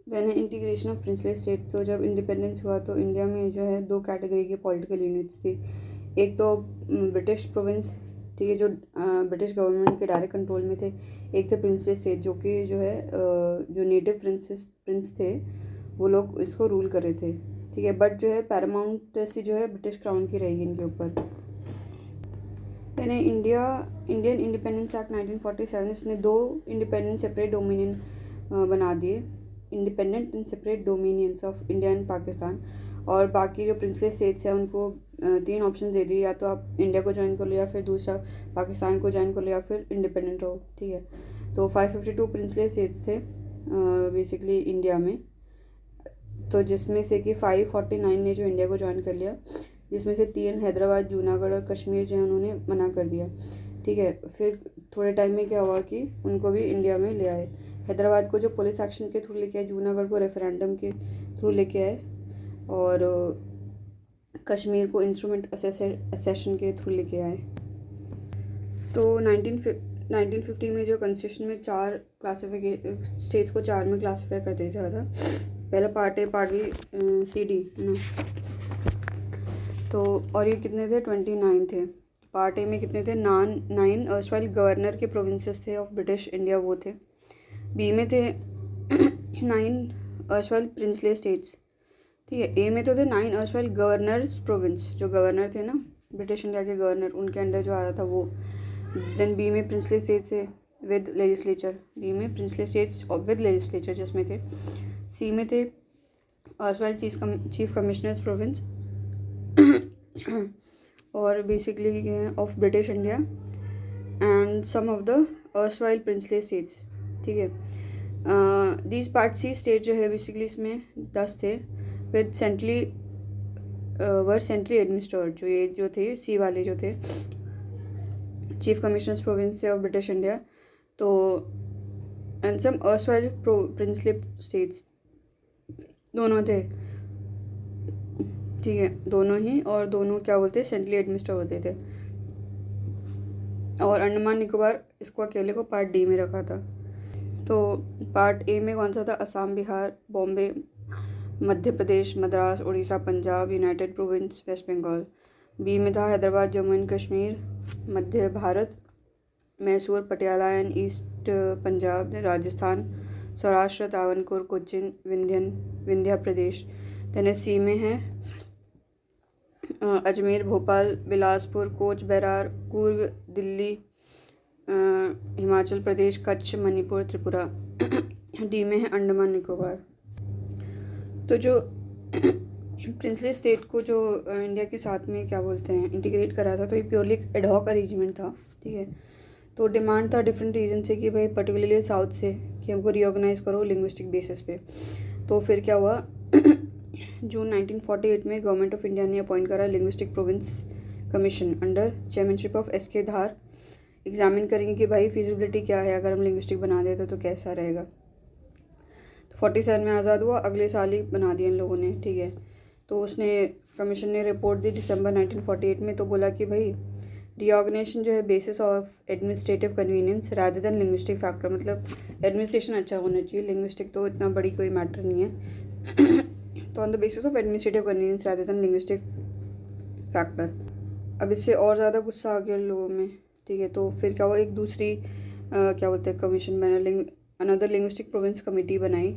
Then integration of princely state. तो जब independence हुआ तो इंडिया में जो है 2 कैटेगरी की पॉलिटिकल यूनिट्स थी। एक तो ब्रिटिश प्रोविंस, ठीक है, जो ब्रिटिश गवर्नमेंट के डायरेक्ट कंट्रोल में थे। एक थे प्रिंसली स्टेट, जो कि जो है जो नेटिव प्रिंस थे वो लोग इसको रूल कर रहे थे, ठीक है। बट जो है पैरामाउंटेसी जो है ब्रिटिश क्राउन की रहेगी इनके ऊपर। यानी इंडियन इंडिपेंडेंस एक्ट 1947 इसने 2 इंडिपेंडेंट सेपरेट डोमिनियन बना दिए, independent and separate dominions of India and Pakistan. और बाकी जो प्रिंसली स्टेट्स हैं उनको 3 ऑप्शन दे दिए, या तो आप इंडिया को ज्वाइन कर लो, या फिर दूसरा पाकिस्तान को ज्वाइन कर लो, या फिर इंडिपेंडेंट रहो, ठीक है। तो 552 प्रिंसली स्टेट्स थे बेसिकली इंडिया में, तो जिसमें से कि 549 ने जो इंडिया को ज्वाइन कर लिया, जिसमें से 3 हैदराबाद, जूनागढ़ और कश्मीर जो है उन्होंने मना कर दिया, ठीक है। फिर थोड़े टाइम में क्या हुआ कि उनको भी इंडिया में ले आए। हैदराबाद को जो पुलिस एक्शन के थ्रू लेके आए, जूनागढ़ को रेफरेंडम के थ्रू लेके आए, और कश्मीर को इंस्ट्रूमेंट असेशन के थ्रू लेके आए। तो 1950 में जो कॉन्स्टिट्यूशन में 4 स्टेट्स को 4 में क्लासीफाई कर दिया था। पहला part A, part B, C, D, तो और ये कितने थे? 29 थे। पार्ट ए में कितने थे? 9 अर्सवाइल गवर्नर के प्रोविंसेस थे ऑफ ब्रिटिश इंडिया, वो थे। बी में थे 9 अर्सवाइल प्रिंसली स्टेट्स, ठीक है। ए में तो थे 9 अर्सवाइल गवर्नर्स प्रोविंस, जो गवर्नर थे ना ब्रिटिश इंडिया के गवर्नर, उनके अंडर जो आया था वो। देन बी में प्रिंसली स्टेट्स थे विद लेजिस्लेचर, बी में प्रिंसली स्टेट्स विद लेजिस्लेचर जिसमें थे। सी में थे अर्सवाइल चीफ कमिश्नर्स प्रोविंस और basically of British India and some of the erstwhile princely states, ठीक है। दीज पार्ट सी स्टेट जो है बेसिकली इसमें 10 थे विद सेंट्रली एडमिनिस्ट्रेटेड, जो ये जो थे सी वाले जो थे चीफ कमिश्नर्स प्रोविंस थे ऑफ ब्रिटिश इंडिया, तो एंड सम अर्सवाइल प्रिंसली स्टेट्स, दोनों थे, ठीक है, दोनों ही, और दोनों क्या बोलते हैं सेंट्रली एडमिनिस्टर होते थे। और अंडमान निकोबार इसको अकेले को पार्ट डी में रखा था। तो पार्ट ए में कौन सा था? Assam, Bihar, Bombay, Madhya Pradesh, Madras, Orissa, Punjab, united province, West Bengal. B में था Hyderabad, Jammu and Kashmir, Madhya Bharat, Mysore, Patiala and East Punjab, Rajasthan, Saurashtra, Travancore, Cochin, Vindhya Pradesh. Then C में है अजमेर, भोपाल, बिलासपुर, कोच बैरार, कूर्ग, दिल्ली, हिमाचल प्रदेश, कच्छ, मणिपुर, त्रिपुरा। डी में है अंडमान निकोबार। तो जो प्रिंसली स्टेट को जो इंडिया के साथ में क्या बोलते हैं इंटीग्रेट करा था, तो ये प्योरली एडहॉक अरेंजमेंट था, ठीक है। तो डिमांड था डिफरेंट रीजन से कि भाई पर्टिकुलरली साउथ से कि हमको रिऑर्गेनाइज करो लिंग्विस्टिक बेसिस पे। तो फिर क्या हुआ जून 1948 में गवर्नमेंट ऑफ इंडिया ने अपॉइंट करा linguistic province commission under chairmanship of SK. Dhar. Examine करेंगे कि भाई फिजिबिलिटी क्या है, अगर हम लिंग्विस्टिक बना देते तो कैसा रहेगा। तो 47 में आज़ाद हुआ, अगले साल ही बना दिया इन लोगों ने, ठीक है। तो उसने कमीशन ने रिपोर्ट दी दिसंबर 1948 में, तो बोला कि भाई रिऑर्गेनाइजेशन जो है basis of administrative convenience rather than linguistic factor, मतलब एडमिनिस्ट्रेशन अच्छा होना चाहिए, लिंग्विस्टिक तो इतना बड़ी कोई मैटर नहीं है। तो on the basis of administrative convenience rather than linguistic factor. अब इससे और ज़्यादा गुस्सा आ गया लोगों में, ठीक है। तो फिर क्या हुआ, एक दूसरी क्या बोलते हैं कमीशन बना, अनदर लिंग्विस्टिक प्रोविंस कमेटी बनाई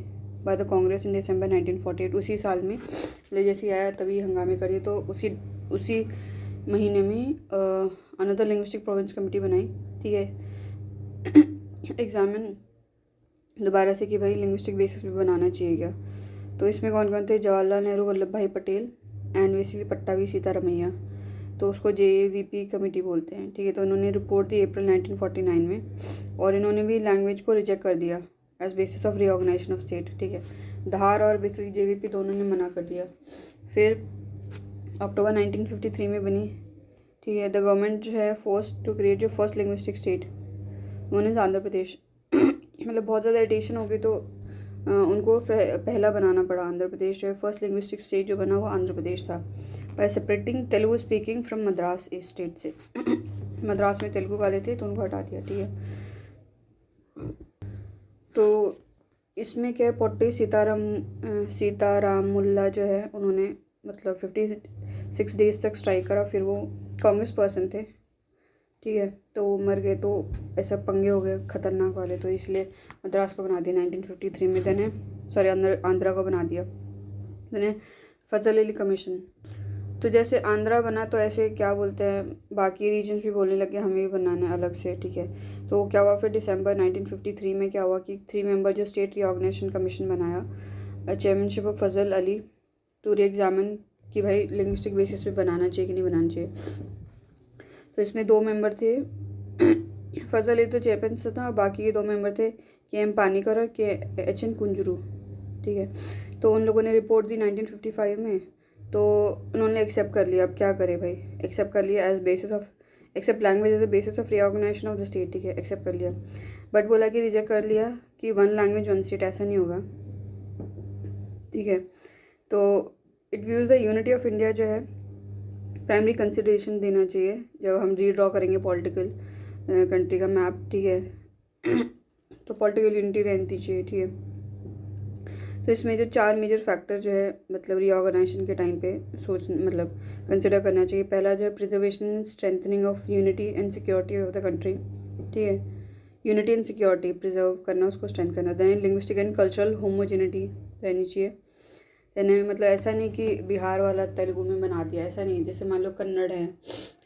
बाय द कांग्रेस इन दिसंबर 1948। उसी साल में जैसे आया तभी हंगामे कर दिए, तो उसी महीने में अनदर लिंग्विस्टिक प्रोविंस कमेटी बनाई, ठीक है। एग्जामिन दोबारा से कि भाई लिंग्विस्टिक बेसिस पे बनाना चाहिए क्या। तो इसमें कौन कौन थे? जवाहरलाल नेहरू, वल्लभ भाई पटेल एंड बेसिकली पट्टाभी सीतारमैया, तो उसको JVP कमेटी बोलते हैं, ठीक है। तो उन्होंने रिपोर्ट दी अप्रैल 1949 में, और इन्होंने भी लैंग्वेज को रिजेक्ट कर दिया as basis of reorganization of state, ठीक है। धार और बेसिकली JVP दोनों ने मना कर दिया। फिर अक्टूबर 1953 में बनी, ठीक है, द गवर्नमेंट जो है फोर्स टू क्रिएट जो first linguistic state, one is Andhra Pradesh. मतलब बहुत ज़्यादा एडिशन हो गई तो उनको पहला बनाना पड़ा आंध्र प्रदेश, जो है फर्स्ट लिंग्विस्टिक स्टेट जो बना वो आंध्र प्रदेश था, bye separating Telugu speaking from Madras इस स्टेट से। मद्रास में तेलुगु वाले थे तो उनको हटा दिया, ठीक है। तो इसमें क्या है, पोट्टी सीतारामुल्ला जो है उन्होंने मतलब 56 डेज तक स्ट्राइक करा। फिर वो कांग्रेस पर्सन थे, ठीक है, तो वो मर गए। तो ऐसा पंगे हो गए खतरनाक वाले, तो इसलिए मद्रास को बना दिया 1953 में। देने सॉरी आंध्रा को बना दिया। देने फजल अली कमीशन। तो जैसे आंध्रा बना तो ऐसे क्या बोलते हैं, बाकी रीजन्स भी बोलने लगे हमें भी बनाना है अलग से, ठीक है। तो क्या हुआ फिर दिसंबर 1953 में क्या हुआ कि 3 मेंबर जो स्टेट रीऑर्गेनाइजेशन कमीशन बनाया, chairmanship of Fazal Ali, to re examine कि भाई लिंग्विस्टिक बेसिस पे बनाना चाहिए कि नहीं बनाना चाहिए। तो इसमें 2 मेंबर थे, फजल अली तो चेयरपर्सन था, और बाकी के 2 मेंबर थे KM पानीकर और KHN कुंजरू, ठीक है। तो उन लोगों ने रिपोर्ट दी 1955 में, तो उन्होंने एक्सेप्ट कर लिया। अब क्या करें भाई, एक्सेप्ट कर लिया as basis of accept language as the basis of reorganization of the state, ठीक है, एक्सेप्ट कर लिया। बट बोला कि रिजेक्ट कर लिया कि 1 लैंग्वेज 1 स्टेट, ऐसा नहीं होगा, ठीक है। तो it views the unity of India जो है प्राइमरी कंसिडरेशन देना चाहिए जब हम रीड्रॉ करेंगे पॉलिटिकल कंट्री का मैप, ठीक है। तो पॉलिटिकल यूनिटी रहनी चाहिए, ठीक है। तो इसमें जो 4 मेजर फैक्टर जो है मतलब रीऑर्गेनाइजेशन के टाइम पे मतलब कंसिडर करना चाहिए। पहला जो है preservation and strengthening of unity and security of the country, ठीक है। यूनिटी एंड सिक्योरिटी प्रिजर्व करना, उसको स्ट्रेंथ करना। Then linguistic and cultural homogeneity रहनी चाहिए। देन मतलब ऐसा नहीं कि बिहार वाला तेलुगु में बना दिया, ऐसा नहीं। जैसे मान लो कन्नड़ है,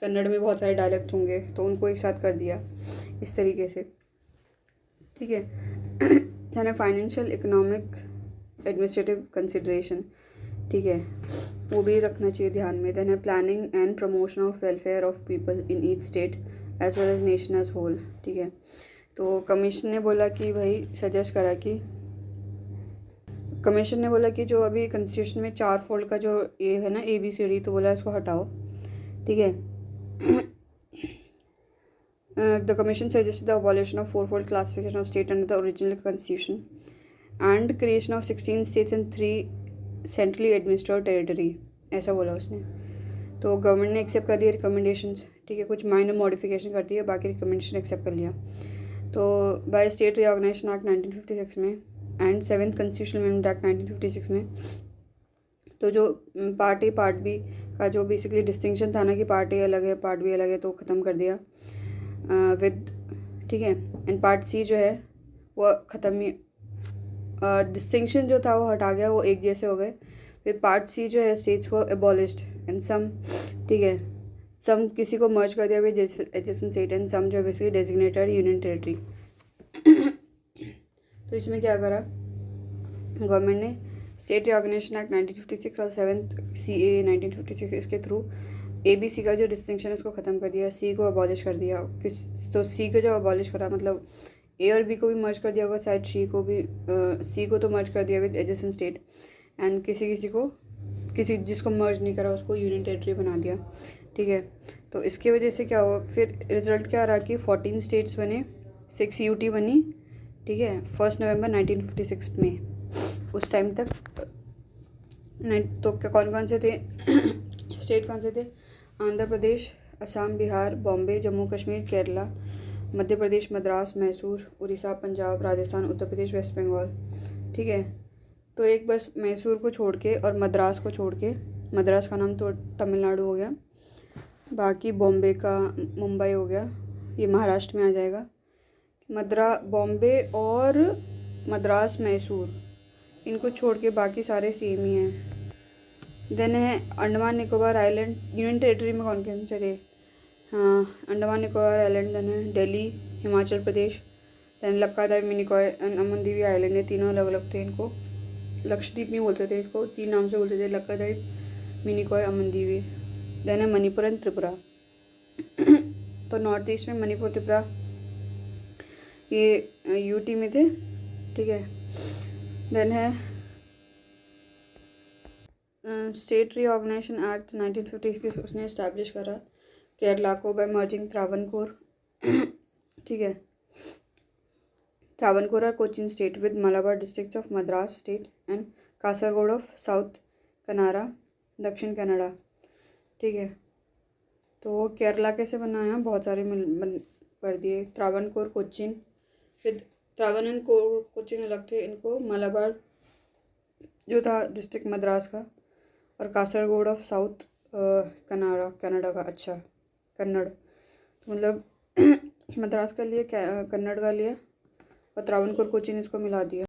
कन्नड़ में बहुत सारे डायलेक्ट होंगे तो उनको एक साथ कर दिया, इस तरीके से, ठीक है। Then financial economic administrative consideration, ठीक है, वो भी रखना चाहिए ध्यान में। देन है planning and promotion of welfare of people in each state as well as nation as whole, ठीक है। तो कमीशन ने बोला कि भाई सजेस्ट करा कि कमीशन ने बोला कि जो अभी कॉन्स्टिट्यूशन में 4 फोल्ड का जो ये है ना ABCD, तो बोला इसको हटाओ, ठीक है। The commission suggest the abolition of 4 fold classification of state under the original constitution and creation of 16 states and 3 centrally administered territory, ऐसा बोला उसने। तो गवर्नमेंट ने एक्सेप्ट कर लिया रिकमेंडेशंस, ठीक है, कुछ माइनर मॉडिफिकेशन कर दिए, बाकी रिकमेंडेशन एक्सेप्ट कर लिया। तो बाय स्टेट रीऑर्गेनाइजेशन एक्ट 1956 में and 7th constitutional amendment act 1956 में, तो जो पार्ट बी का जो बेसिकली डिस्टिंक्शन था ना कि पार्ट ए अलग है पार्ट बी अलग है, तो ख़त्म कर दिया विद, ठीक है। एंड पार्ट सी जो है वो ख़त्म ही, डिस्टिंक्शन जो था वो हटा गया, वो एक जैसे हो गए। फिर पार्ट सी जो है स्टेट्स वो एबॉलिश्ड एंड सम, ठीक है, सम किसी को मर्ज कर दिया with adjacent state and some जो बेसिकली डेजिग्नेटेड यूनियन टेरिटरी। तो इसमें क्या करा गवर्नमेंट ने, स्टेट रीऑर्गेनाइजेशन एक्ट 1956 और 7th CAA 1956, इसके थ्रू ABC का जो डिस्टिंक्शन है उसको ख़त्म कर दिया, C को अबॉलिश कर दिया। तो C को जब अबॉलिश करा मतलब A और B को भी मर्ज कर दिया होगा, शायद C को तो मर्ज कर दिया विद एडजेसेंट स्टेट, एंड किसी जिसको मर्ज नहीं करा उसको यूनियन टेरिटरी बना दिया, ठीक है। तो इसकी वजह से क्या हुआ, फिर रिजल्ट क्या रहा कि 14 स्टेट्स बने, 6 UT बनी, ठीक है, 1 नवंबर 1956 में। उस टाइम तक तो क्या कौन कौन से थे स्टेट कौन से थे, आंध्र प्रदेश, असम, बिहार, बॉम्बे, जम्मू कश्मीर, केरला, मध्य प्रदेश, मद्रास, मैसूर, उड़ीसा, पंजाब, राजस्थान, उत्तर प्रदेश, वेस्ट बंगाल, ठीक है। तो एक बस मैसूर को छोड़ के और मद्रास को छोड़ के, मद्रास का नाम तो तमिलनाडु हो गया, बाकी बॉम्बे का मुंबई हो गया, ये महाराष्ट्र में आ जाएगा। बॉम्बे और मद्रास, मैसूर, इनको छोड़ के बाकी सारे सेम ही हैं। देन है Andaman Nicobar island, union territory में कौन कौन से थे, हाँ, अंडमान निकोबार आइलैंड, देन है दिल्ली, हिमाचल प्रदेश, then लक्काद्वीप, Minicoy and Amindivi island, ये तीनों अलग अलग थे। इनको लक्षद्वीप नहीं बोलते थे, इसको 3 नाम से बोलते थे, लक्काद्वीप, मिनिकॉय, अमनदीवी। देन है मणिपुर एंड त्रिपुरा। तो नॉर्थ ईस्ट में मणिपुर, त्रिपुरा ये UT में थे, ठीक है। देन है स्टेट रीऑर्गेनाइजेशन एक्ट 1950, उसने इस्टेब्लिश करा केरला को बाय मर्जिंग त्रावणकोर, ठीक है, त्रावणकोर और Cochin state with Malabar districts of Madras state and Kasaragod of south Kanara, Dakshin Kanada, ठीक है। तो केरला कैसे बनाया, बहुत सारे कर दिए, त्रावणकोर, कोचीन विद त्रावणकोर कोचिन अलग थे, इनको मलाबार जो था डिस्ट्रिक्ट मद्रास का, और कासरगोड ऑफ साउथ कनाडा का। अच्छा, कन्नड़, तो मतलब मद्रास का लिए, कन्नड़ का लिए, और त्रावणकोर कोचिन इसको मिला दिया।